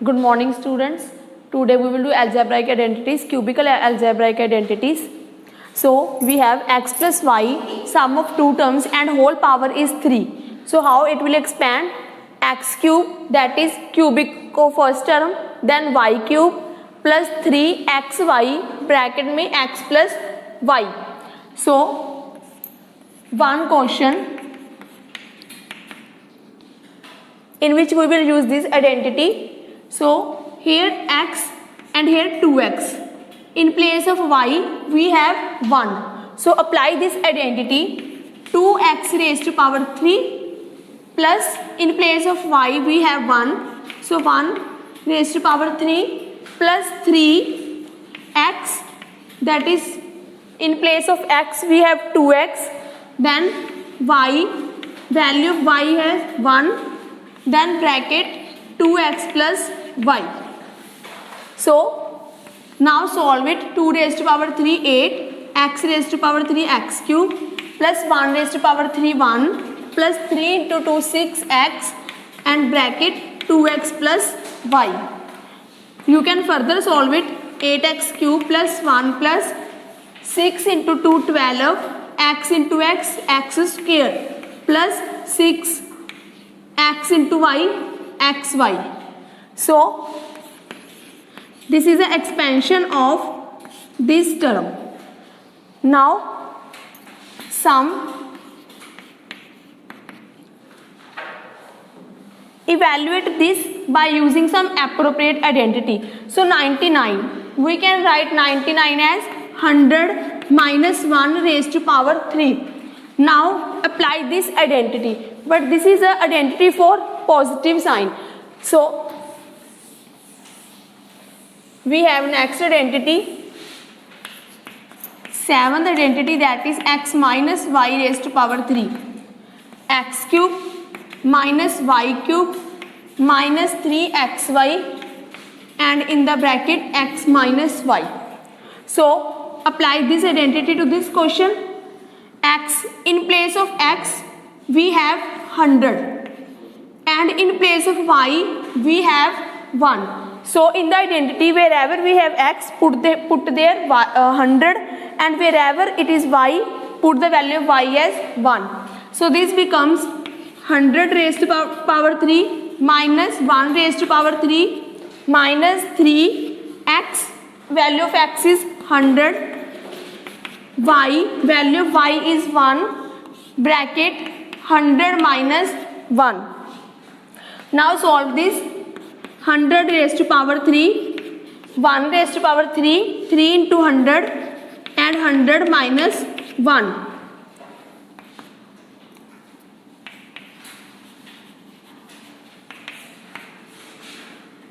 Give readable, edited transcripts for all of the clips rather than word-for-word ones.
Good morning, students. Today we will do algebraic identities, cubical algebraic identities. So we have x plus y, sum of two terms and whole power is 3. So how it will expand? X cube, that is cubic of first term, then y cube plus 3xy bracket में x plus y. So one question in which we will use this identity. So here x and here 2x. In place of y we have 1. So apply this identity. 2x raised to power 3 plus in place of y we have 1. So 1 raised to power 3 plus 3x, that is in place of x we have 2x, then y, value of y has 1, then bracket 2x plus y. So now solve it. 2 raised to power 3 8, x raised to power 3 x cube plus 1 raised to power 3 1 plus 3 into 2 6x and bracket 2x plus y. You can further solve it. 8x cube plus 1 plus 6 into 2 12, x into x, x square plus 6 x into y, xy. So this is the expansion of this term. Now sum, evaluate this by using some appropriate identity. So 99, we can write 99 as 100 minus 1 raised to power 3. Now apply this identity, but this is an identity for positive sign. So we have next identity, seventh identity, that is x minus y raised to power 3. X cube minus y cube minus 3xy and in the bracket x minus y. So apply this identity to this question. X, in place of x we have 100 and in place of y we have 1. So in the identity wherever we have x, put there 100, and wherever it is y, put the value of y as 1. So this becomes 100 raised to power 3 minus 1 raised to power 3 minus 3x, value of x is 100, y, value of y is 1, bracket 100 minus 1. Now solve this. 100 raised to power 3, 1 raised to power 3, 3 into 100 and 100 minus 1.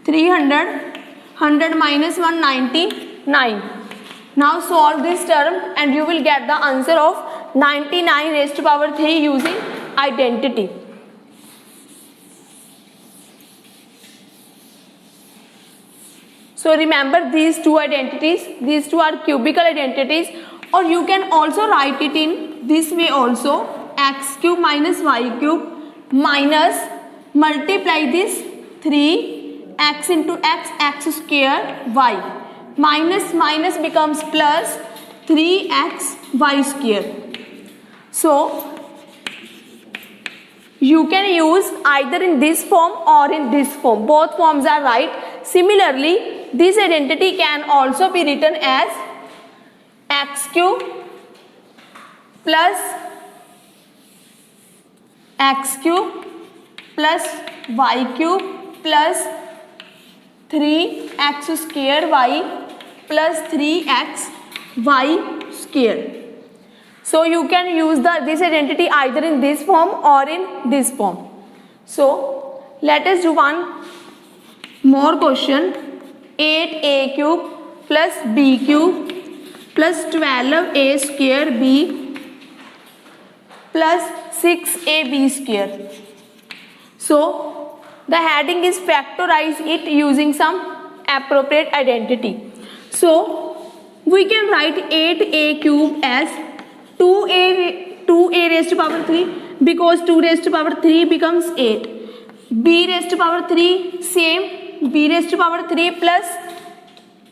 $300 minus 1, 99. Now solve this term and you will get the answer of 99 raised to power 3 using identity. So remember these two identities, these two are cubical identities, or you can also write it in this way also, x cube minus y cube minus multiply this 3 x into x, x square y, minus minus becomes plus 3x y square. So you can use either in this form or in this form, both forms are right. Similarly, this identity can also be written as x cube plus x cube plus y cube plus 3x square y plus 3x y square. So you can use this identity either in this form or in this form. So let us do one more question. 8a cube plus b cube plus 12a square b plus 6ab square. So the heading is factorize it using some appropriate identity. So we can write 8a cube as 2a raised to power 3 because 2 raised to power 3 becomes 8. b raised to power 3 same b raised to power 3 plus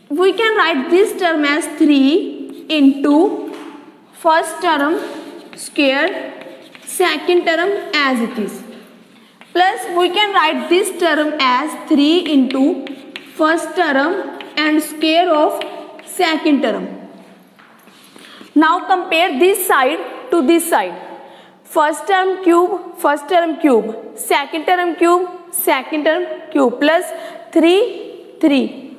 we can write this term as 3 into first term square, second term as it is, plus we can write this term as 3 into first term and square of second term. Now compare this side to this side. First term cube, second term cube, second term cube, plus 3.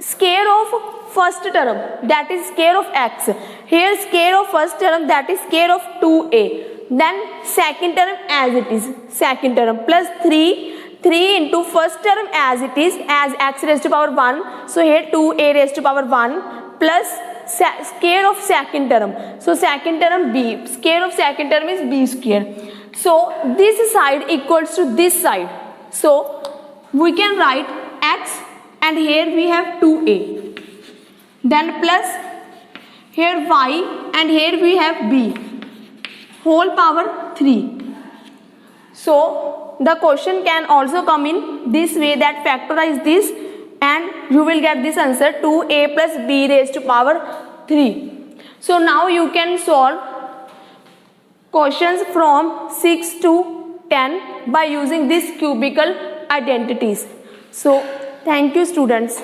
Square of first term, that is square of x. Here square of first term, that is square of 2a. Then second term as it is, second term, plus 3 into first term as it is, as x raised to power 1. So here 2a raised to power 1 plus square of second term. So second term b, square of second term is b square. So this side equals to this side. So we can write x and here we have 2a. Then plus here y and here we have b whole power 3. So the question can also come in this way, that factorize this and you will get this answer 2a plus b raised to power 3. So now you can solve questions from 6 to 10 by using these cubical identities. So thank you students.